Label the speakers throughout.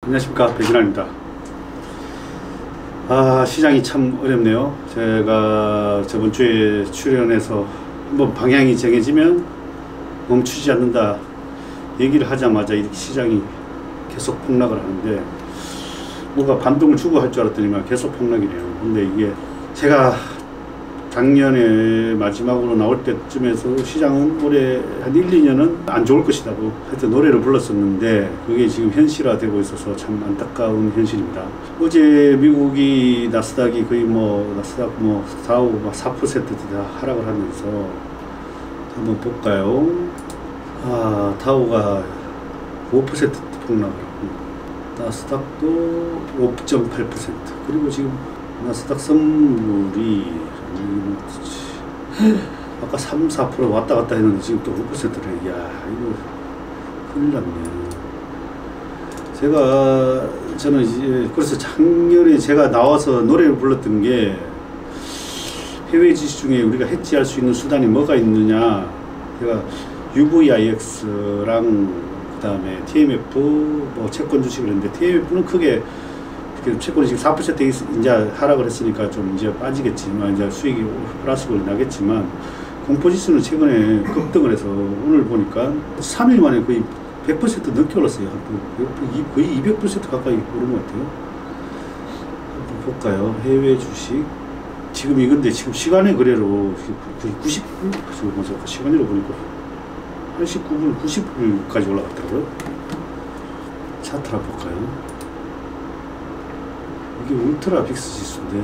Speaker 1: 안녕하십니까, 배진환입니다. 시장이 참 어렵네요. 제가 저번 주에 출연해서 한번 방향이 정해지면 멈추지 않는다 얘기를 하자마자 이렇게 시장이 계속 폭락을 하는데, 뭔가 반동을 주고 할 줄 알았더니만 계속 폭락이네요. 근데 이게 제가 작년에 마지막으로 나올 때쯤에서 시장은 올해 한 1, 2년은 안 좋을 것이라고 하여튼 노래를 불렀었는데, 그게 지금 현실화되고 있어서 참 안타까운 현실입니다. 어제 미국이 나스닥이 거의 나스닥 4, 5, 4% 다 하락을 하면서 한번 볼까요? 다우가 5% 폭락을 하고 나스닥도 5.8%, 그리고 지금 나스닥 선물이 아까 3, 4% 왔다 갔다 했는데 지금 또 5%래. 이야, 이거 큰일 났네. 저는 이제 그래서 작년에 제가 나와서 노래를 불렀던 게, 해외 지수 중에 우리가 해지할 수 있는 수단이 뭐가 있느냐, 제가 UVIX랑 그 다음에 TMF 채권 주식을 했는데, TMF는 크게 채권이 지금 4% 이제 하락을 했으니까 좀 이제 빠지겠지만, 이제 수익이 플러스가 나겠지만, 공포지수는 최근에 급등을 해서 오늘 보니까 3일 만에 거의 100% 넘게 올랐어요. 거의 200% 가까이 오른 것 같아요. 한번 볼까요? 해외 주식. 지금 이건데, 지금 시간의 거래로 거의 90불, 시간으로 보니까 89불, 90불까지 올라갔더라고요. 차트 한번 볼까요? 이게 울트라 빅스 지수인데,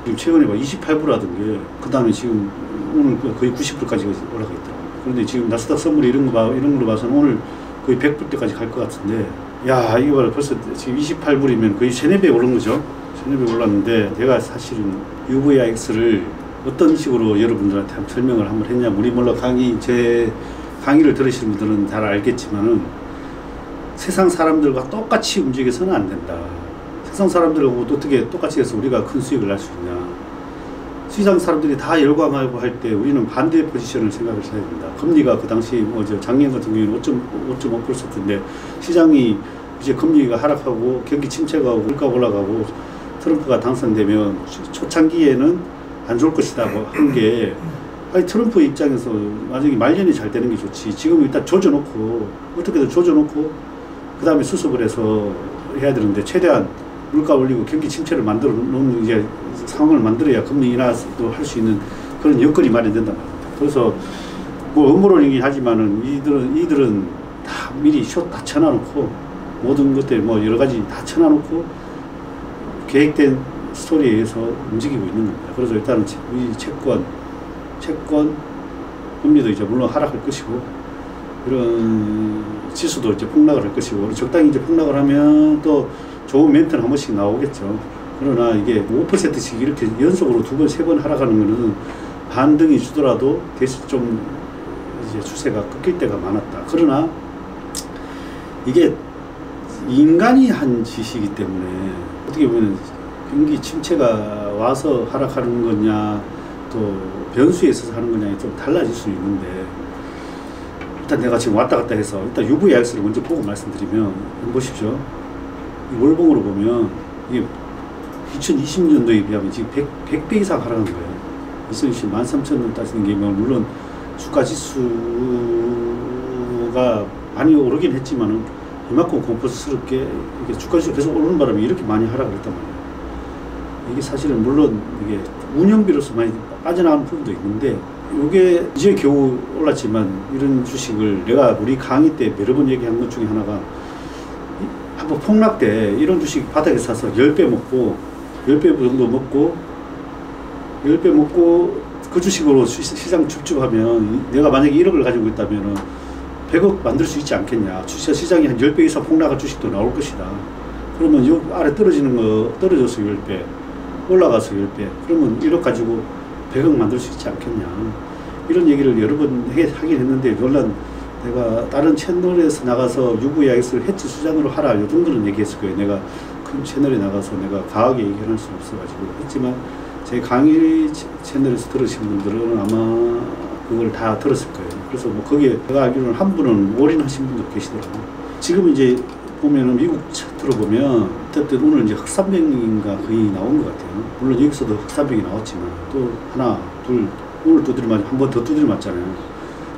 Speaker 1: 지금 최근에 28불 하던 게, 그 다음에 지금 오늘 거의 90불까지 올라가 있더라고요. 그런데 지금 나스닥 선물이 이런 걸로 봐서는 오늘 거의 100불 때까지 갈 것 같은데, 야, 이거 벌써 지금 28불이면 거의 3, 4배 오른 거죠. 3, 4배 올랐는데, 내가 사실은 UVIX를 어떤 식으로 여러분들한테 한번 설명을 한번 했냐면, 우리 물론 제 강의를 들으시는 분들은 잘 알겠지만은, 세상 사람들과 똑같이 움직여서는 안 된다. 세상 사람들하고 어떻게 똑같이 해서 우리가 큰 수익을 낼 수 있냐. 시장 사람들이 다 열광하고 할 때 우리는 반대 포지션을 생각을 해야 됩니다. 금리가 그 당시 작년 같은 경우에는 5.5% 썼던데, 시장이 이제 금리가 하락하고 경기 침체가 오고 물가가 올라가고 트럼프가 당선되면 초창기에는 안 좋을 것이다 한 게, 트럼프 입장에서 만약에 말년이 잘 되는 게 좋지. 지금 일단 조져놓고, 어떻게든 조져놓고 그 다음에 수습을 해서 해야 되는데, 최대한 물가 올리고 경기 침체를 만들어 놓는 이제 상황을 만들어야 금리 인하도 할 수 있는 그런 여건이 마련된단 말입니다. 그래서 음모론이긴 하지만은 이들은 다 미리 숏 다 쳐놔놓고, 모든 것들 여러 가지 다 쳐놔놓고 계획된 스토리에 의해서 움직이고 있는 겁니다. 그래서 일단은 이 채권 금리도 이제 물론 하락할 것이고, 이런 지수도 이제 폭락을 할 것이고, 적당히 이제 폭락을 하면 또 좋은 멘트는 한 번씩 나오겠죠. 그러나 이게 5%씩 이렇게 연속으로 2번, 3번 하락하는 거는 반등이 주더라도 대신 좀 이제 추세가 꺾일 때가 많았다. 그러나 이게 인간이 한 짓이기 때문에, 어떻게 보면 경기 침체가 와서 하락하는 거냐, 또 변수에 있어서 하는 거냐에 좀 달라질 수 있는데, 일단 내가 지금 왔다 갔다 해서 일단 UVIX를 먼저 보고 말씀드리면, 보십시오. 이 월봉으로 보면 이게 2020년도에 비하면 지금 100배 이상 하락한 거예요. 2020 13,000원 따지는 게 물론 주가 지수가 많이 오르긴 했지만은, 이만큼 공포스럽게 이게 주가 지수가 계속 오르는 바람에 이렇게 많이 하락을 했단 말이에요. 이게 사실은 물론 이게 운영비로서 많이 빠져나가는 부분도 있는데, 이게 이제 겨우 올랐지만, 이런 주식을 내가 우리 강의 때 여러 번 얘기한 것 중에 하나가, 한번 폭락 때 이런 주식 바닥에 사서 10배 먹고, 10배 정도 먹고, 10배 먹고 그 주식으로 시장 줍줍하면, 내가 만약에 1억을 가지고 있다면 100억 만들 수 있지 않겠냐. 시장이 한 10배 이상 폭락한 주식도 나올 것이다. 그러면 요 아래 떨어지는 거 떨어져서 10배, 올라가서 10배, 그러면 1억 가지고 100억 만들 수 있지 않겠냐. 이런 얘기를 여러 번 하긴 했는데, 물론 내가 다른 채널에서 나가서 UVIX를 해치 수단으로 하라, 요 정도는 얘기했을 거예요. 내가 큰 채널에 나가서 내가 과하게 얘기할 수는 없어가지고 했지만, 제 강의 채널에서 들으신 분들은 아마 그걸 다 들었을 거예요. 그래서 거기에 제가 알기로는 한 분은 올인하신 분도 계시더라고요. 지금 이제 보면은 미국 차트로 보면 어쨌든 오늘 이제 흑산병인가 거의 나온 것 같아요. 물론 여기서도 흑산병이 나왔지만 또 하나, 둘, 오늘 두드려 맞, 한 번 더 두드려 맞잖아요.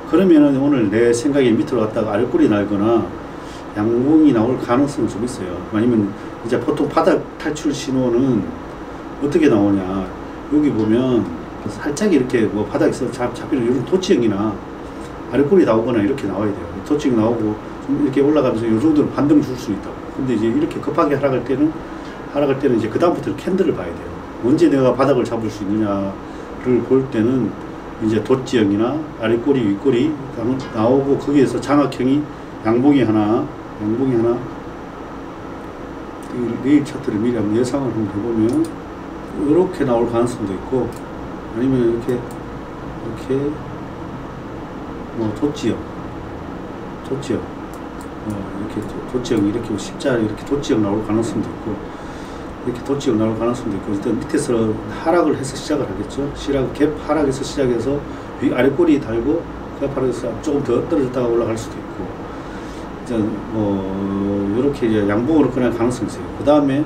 Speaker 1: 그러면은 오늘 내 생각에 밑으로 갔다가 알꼬리 날거나 양봉이 나올 가능성은 좀 있어요. 아니면 이제 보통 바닥 탈출 신호는 어떻게 나오냐. 여기 보면 살짝 이렇게 뭐 바닥에서 잡히는 이런 도치형이나 알꼬리 나오거나 이렇게 나와야 돼요. 도치형 나오고 좀 이렇게 올라가면서 이 정도는 반등 줄 수 있다고. 근데 이제 이렇게 급하게 하락할 때는 이제 그다음부터 캔들을 봐야 돼요. 언제 내가 바닥을 잡을 수 있느냐를 볼 때는 이제 돛지형이나 아랫꼬리, 윗꼬리 나오고 거기에서 장악형이 양봉이 하나 내일 차트를 미리 한번 예상을 한번 해보면 이렇게 나올 가능성도 있고 아니면 이렇게 뭐 돛지형 이렇게 돛지형 이렇게 십자리 이렇게 돛지형 나올 가능성도 있고 이렇게 돛지형 나올 가능성도 있고 일단 밑에서 하락을 해서 시작을 하겠죠. 갭 하락에서 시작해서 위 아랫꼬리 달고 갭 하락에서 조금 더 떨어졌다가 올라갈 수도 있고 일단 뭐 이렇게 이제 양봉으로 끝날 가능성이 있어요. 그 다음에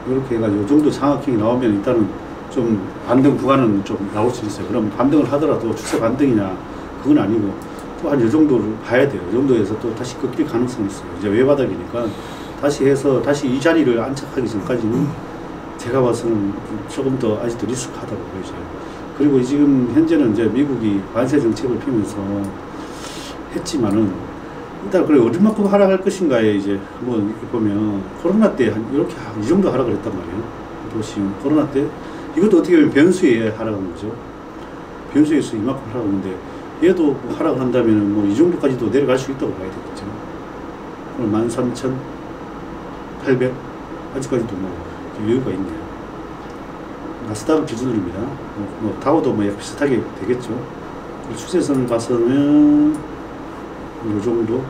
Speaker 1: 이렇게 해가지고 이 정도 장악형이 나오면 일단은 좀 반등 구간은 좀 나올 수 있어요. 그럼 반등을 하더라도 추세 반등이냐 그건 아니고 또 한 이 정도를 봐야 돼요. 이 정도에서 또 다시 꺾일 가능성이 있어요. 이제 외바닥이니까 다시 해서 다시 이 자리를 안착하기 전까지는 제가 봐서는 조금 더 아직도 리스크하다고 보여져요. 그리고 지금 현재는 이제 미국이 관세 정책을 피면서 했지만은 일단 그래 얼마큼 하락할 것인가에 이제 한번 이렇게 보면 코로나 때 한 이렇게 이 정도 하락을 했단 말이에요. 보시면 코로나 때 이것도 어떻게 보면 변수에 하락한 거죠. 변수에서 이만큼 하락하는데 얘도 뭐 하락을 한다면 뭐 이 정도까지도 내려갈 수 있다고 봐야 되겠죠. 그럼 13,800 아직까지도 뭐 여유가 있네요. 나스닥 기준으로입니다. 뭐 다우도 뭐 약 비슷하게 되겠죠. 추세선을 봐서는 이 정도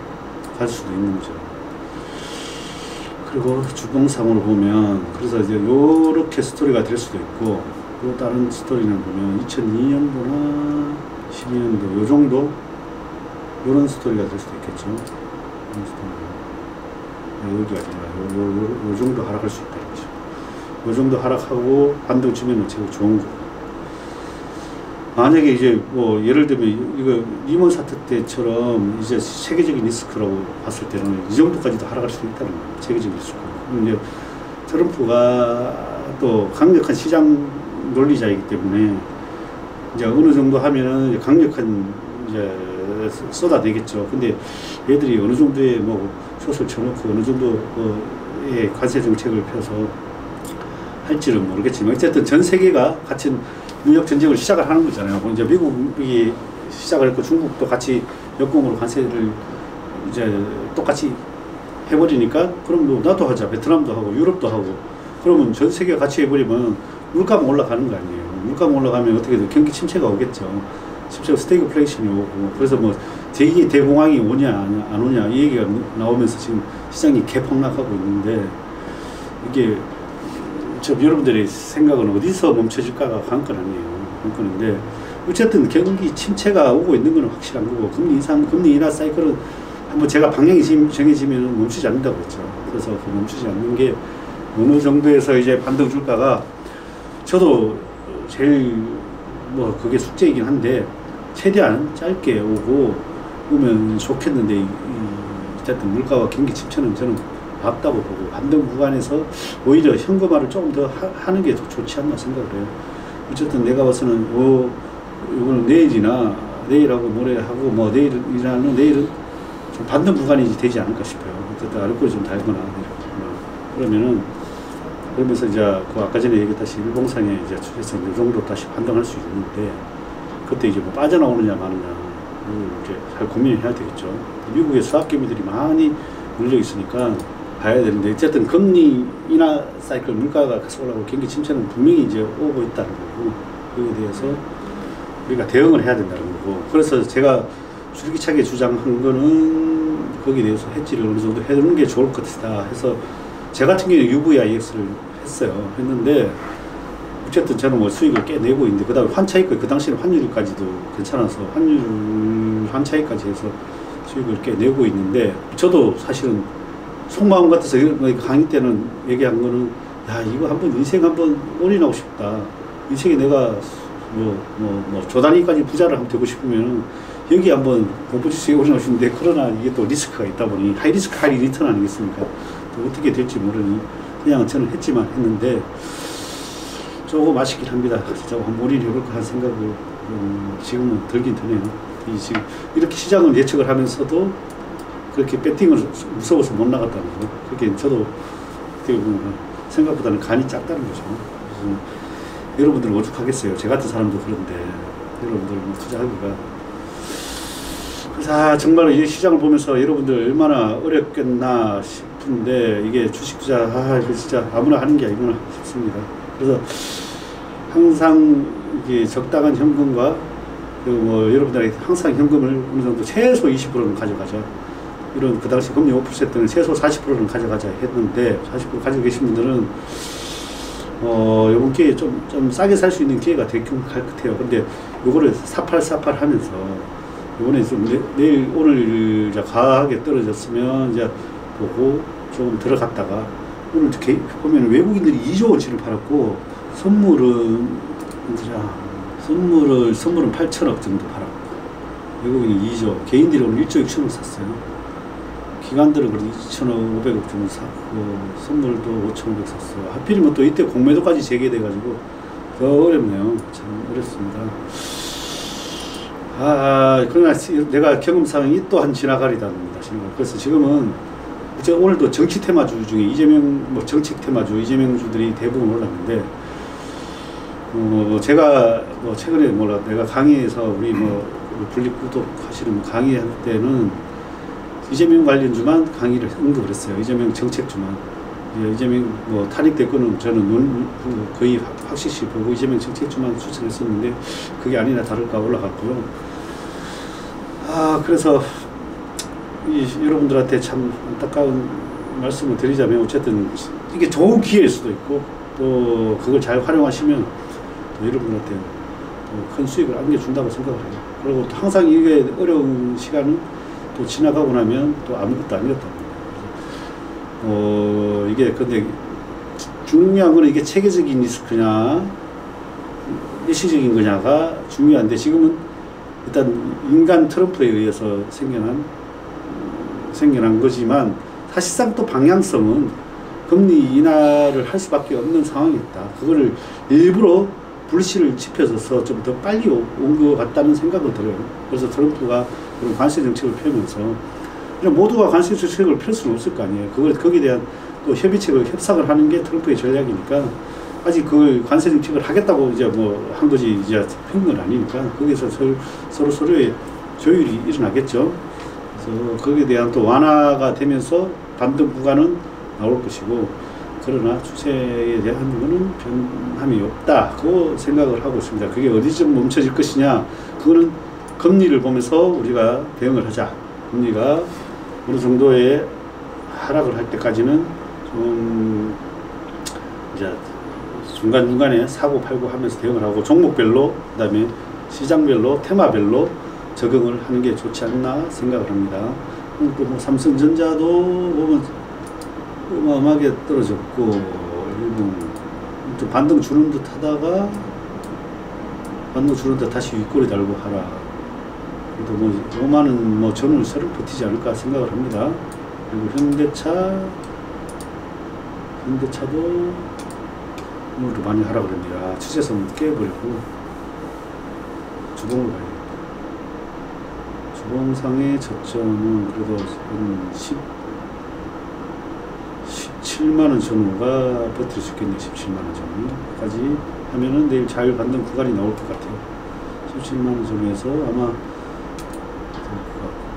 Speaker 1: 갈 수도 있는 거죠. 그리고 주봉상으로 보면 그래서 이제 요렇게 스토리가 될 수도 있고 또 다른 스토리는 보면 2002년도나 12년도 요 정도 요런 스토리가 될 수도 있겠죠. 여기가 아니라 요 정도 하락할 수 있다는 거죠. 요 정도 하락하고 반등 주면은 제일 좋은 거고. 만약에 이제 뭐 예를 들면 이거 리먼 사태 때처럼 이제 세계적인 리스크라고 봤을 때는 이 정도까지도 하락할 수 있다는 거예요. 세계적인 리스크. 이제 트럼프가 또 강력한 시장 논리자이기 때문에 이제 어느 정도 하면은 이제 강력한 이제 쏟아내겠죠. 근데 얘들이 어느 정도의 뭐 숏을 쳐놓고 어느 정도의 관세 정책을 펴서 할지는 모르겠지만 어쨌든 전 세계가 같이 무역 전쟁을 시작을 하는 거잖아요. 이제 미국이 시작을 했고 중국도 같이 역공으로 관세를 이제 똑같이 해버리니까 그럼 뭐 나도 하자, 베트남도 하고 유럽도 하고 그러면 전 세계가 같이 해버리면 물가가 올라가는 거 아니에요. 물가가 올라가면 어떻게든 경기 침체가 오겠죠. 침체가 스태그플레이션이 오고 그래서 뭐 제2의 대공황이 오냐 안 오냐 이 얘기가 나오면서 지금 시장이 개폭락하고 있는데 이게 여러분들의 생각은 어디서 멈춰질까가 관건 아니에요. 관건인데 어쨌든 경기 침체가 오고 있는 건 확실한 거고 금리 인상, 금리 인하 사이클은 한번 제가 방향이 정해지면 멈추지 않는다고 했죠. 그래서 그 멈추지 않는 게 어느 정도에서 이제 반등 줄까가 저도 제일 뭐 그게 숙제이긴 한데 최대한 짧게 오면 좋겠는데 어쨌든 물가와 경기 침체는 저는 맞다고 보고 반등 구간에서 오히려 현금화를 조금 더 하는 게 더 좋지 않나 생각을 해요. 어쨌든 내가 봐서는 이거는 내일하고 모레하고 뭐 내일은 좀 반등 구간이 되지 않을까 싶어요. 어쨌든 아랫골이 좀 달거나 그러면서 이제 그 아까 전에 얘기했다시피 일봉상에 이제 추세선 이 정도 다시 반등할 수 있는데 그때 이제 뭐 빠져나오느냐 마느냐 이제 잘 고민해야 되겠죠. 미국의 수학개미들이 많이 물려 있으니까 봐야 되는데 어쨌든 금리 인하 사이클 물가가 계속 올라가고 경기 침체는 분명히 이제 오고 있다는 거고 그에 대해서 우리가 대응을 해야 된다는 거고 그래서 제가 줄기차게 주장한 거는 거기에 대해서 해지를 어느 정도 해두는 게 좋을 것 같다 해서 제 같은 경우는 UVIX를 했는데 어쨌든 저는 뭐 수익을 꽤 내고 있는데 그 다음에 환차익 그 당시에는 환율까지도 괜찮아서 환차익까지 해서 수익을 꽤 내고 있는데 저도 사실은 속마음 같아서 강의 때는 얘기한 거는, 야, 이거 한번 인생 한번 올인하고 싶다. 인생에 내가 조단위까지 부자를 한번 되고 싶으면 여기 한번 공포지수에 올인하고 싶은데, 그러나 이게 또 리스크가 있다 보니 하이 리스크 하이 리턴 아니겠습니까? 또 어떻게 될지 모르니 그냥 저는 했는데 조금 아쉽긴 합니다. 진짜 한번 올인해볼까 하는 생각을 지금은 들긴 드네요. 지금 이렇게 시장을 예측을 하면서도 그렇게 배팅을 무서워서 못 나갔다는 거, 그렇게 저도 어떻게 보면 생각보다는 간이 작다는 거죠. 그래서 여러분들은 오죽하겠어요. 제 같은 사람도 그런데 여러분들 투자하기가. 그래서 정말 이 시장을 보면서 여러분들 얼마나 어렵겠나 싶은데, 이게 주식 투자 이거 진짜 아무나 하는 게 아니구나 싶습니다. 그래서 항상 이게 적당한 현금과, 그리고 여러분들에게 항상 현금을 어느 정도 최소 20%는 가져가자. 이런 그 당시 금리 5%는 최소 40%는 가져가자 했는데, 40% 가지고 계신 분들은 요번 기회에 좀 싸게 살 수 있는 기회가 되긴 할 것 같아요. 근데 요거를 사팔 하면서 요번에 좀 내일 오늘 이제 과하게 떨어졌으면 이제 보고 조금 들어갔다가, 오늘 이렇게 보면 외국인들이 2조 원치를 팔았고, 선물은 8천억 정도 팔았고, 외국인이 2조, 개인들이 오늘 1조 6천억 샀어요. 기관들은 그래도 2,500억 정도 샀고, 선물도 5,500 샀어요. 하필이면 또 이때 공매도까지 재개돼가지고 더 어렵네요. 참 어렵습니다. 그러나 내가 경험상이 또한 지나가리답니다. 그래서 지금은 오늘도 정치 테마주 중에 이재명, 정책 테마주, 이재명주들이 대부분 올랐는데, 제가 최근에 내가 강의에서 우리 분립구독 하시는 강의할 때는 이재명 관련주만 강의를 언급을 했어요. 이재명 정책주만. 이재명 탄핵됐거는 저는 거의 확실시 보고 이재명 정책주만 추천했었는데, 그게 아니나 다를까 올라갔고요. 그래서 여러분들한테 참 안타까운 말씀을 드리자면, 어쨌든 이게 좋은 기회일 수도 있고, 또 그걸 잘 활용하시면 또 여러분들한테 큰 수익을 안겨준다고 생각을 해요. 그리고 또 항상 이게 어려운 시간은 또 지나가고 나면 또 아무것도 아니었다고. 이게 근데 중요한 거는 이게 체계적인 리스크냐 일시적인 거냐가 중요한데, 지금은 일단 인간 트럼프에 의해서 생겨난 거지만, 사실상 또 방향성은 금리 인하를 할 수밖에 없는 상황이었다. 그거를 일부러 불씨를 지펴서 좀 더 빨리 온 것 같다는 생각은 들어요. 그래서 트럼프가 그런 관세 정책을 펴면서, 모두가 관세 정책을 펼 수는 없을 거 아니에요. 거기에 대한 또 협상을 하는 게 트럼프의 전략이니까, 아직 그걸 관세 정책을 하겠다고 한 거지, 편 건 아니니까, 거기서 서로의 조율이 일어나겠죠. 그래서 거기에 대한 또 완화가 되면서 반등 구간은 나올 것이고, 그러나 추세에 대한 거는 변함이 없다고 생각을 하고 있습니다. 그게 어디쯤 멈춰질 것이냐, 그거는 금리를 보면서 우리가 대응을 하자. 금리가 어느 정도의 하락을 할 때까지는 좀 이제 중간중간에 사고 팔고 하면서 대응을 하고, 종목별로, 그 다음에 시장별로, 테마별로 적응을 하는 게 좋지 않나 생각을 합니다. 또 삼성전자도 보면 어마어마하게 떨어졌고, 일본 좀 반등 주는 듯 하다가 반등 주는 듯 다시 윗꼬리 달고 하라. 그래도 5만원 저는 서로 버티지 않을까 생각을 합니다. 그리고 현대차도 오늘도 많이 하라 그럽니다. 추세선 깨버리고 주봉을 봐야겠다. 주봉상의 저점은 그래도 한 17만원 전후가 버틸 수 있겠네요. 17만원 전후까지 하면은 내일 자율반등 구간이 나올 것 같아요. 17만원 전후에서 아마 될 것 같고,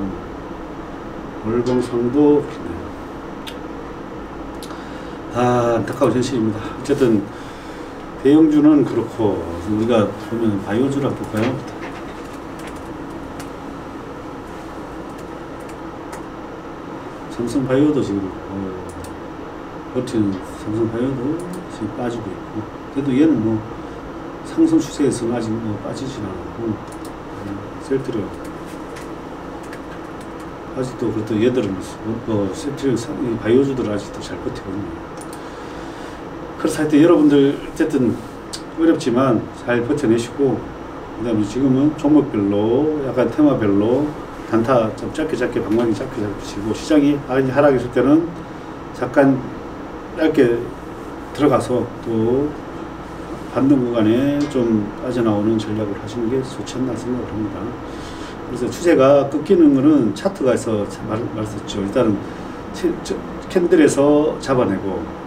Speaker 1: 월봉상도 그렇네요. 안타까운 현실입니다. 어쨌든 대형주는 그렇고, 우리가 보면 바이오주를 한번 볼까요? 삼성바이오도 지금 버티는 삼성바이오도 지금 빠지고 있고, 그래도 얘는 상승 추세에서는 아직 빠지진 않았고, 셀트리온 아직도 그래도 얘들은 센트리 바이오주들은 아직도 잘 버티거든요. 그래서 하여튼 여러분들 어쨌든 어렵지만 잘 버텨내시고, 그 다음에 지금은 종목별로 약간 테마별로 단타 좀 짧게 방망이 짧게 치고, 시장이 하락했을 때는 잠깐 짧게 들어가서 또 반등 구간에 좀 빠져나오는 전략을 하시는 게 좋지 않나 생각을 합니다. 그래서 추세가 끊기는 거는 차트가 해서 말했었죠. 일단은 캔들에서 잡아내고,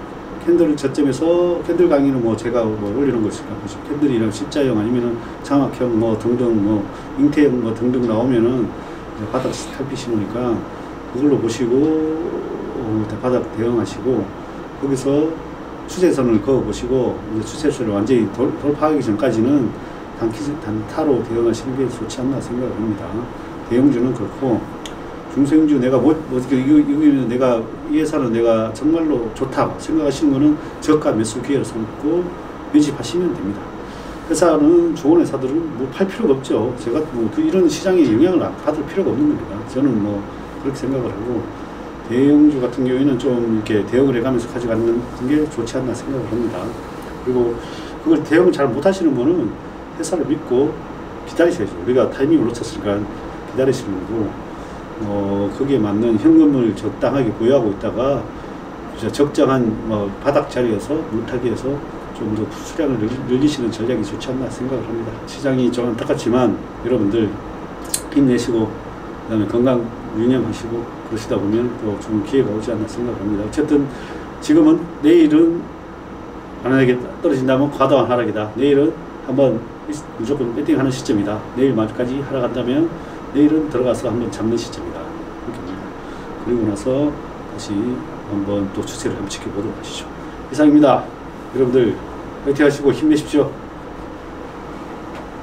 Speaker 1: 캔들 저점에서 캔들 강의는 뭐 제가 뭐 올리는 거 있을까 보죠. 캔들이랑 십자형 아니면은 장악형 뭐 등등 뭐 잉태형 뭐 등등 나오면은 이제 바닥 탈피 신호니까 그걸로 보시고 바닥 대응하시고, 거기서 추세선을 그어보시고, 이제 추세선을 완전히 돌파하기 전까지는 단타로 대응하시는 게 좋지 않나 생각을 합니다. 대형주는 그렇고, 중소형주 내가 이거 내가 이 회사는 내가 정말로 좋다 생각하시는 거는 저가 매수 기회를 삼고 매집하시면 됩니다. 회사는 좋은 회사들은 뭐 팔 필요가 없죠. 제가 뭐 이런 시장에 영향을 받을 필요가 없는 겁니다. 저는 뭐 그렇게 생각을 하고, 대형주 같은 경우에는 좀 이렇게 대응을 해가면서 가져가는 게 좋지 않나 생각을 합니다. 그리고 그걸 대응을 잘 못하시는 분은 회사를 믿고 기다리셔야죠. 우리가 타이밍을 놓쳤으니까 기다리시는 거고, 거기에 맞는 현금을 적당하게 보유하고 있다가 적정한 바닥 자리에서 물타기해서 좀 더 수량을 늘리시는 전략이 좋지 않나 생각을 합니다. 시장이 좀 안타깝지만 여러분들 힘내시고, 그 다음에 건강 유념하시고 그러시다 보면 또 좋은 기회가 오지 않나 생각합니다. 어쨌든 지금은, 내일은 만약에 떨어진다면 과도한 하락이다. 내일은 한번 무조건 배팅하는 시점이다. 내일 말까지 하락한다면 내일은 들어가서 한번 잡는 시점이다. 이렇게 합니다. 그리고 나서 다시 한번 또 추세를 한번 지켜보도록 하시죠. 이상입니다. 여러분들 화이팅 하시고 힘내십시오.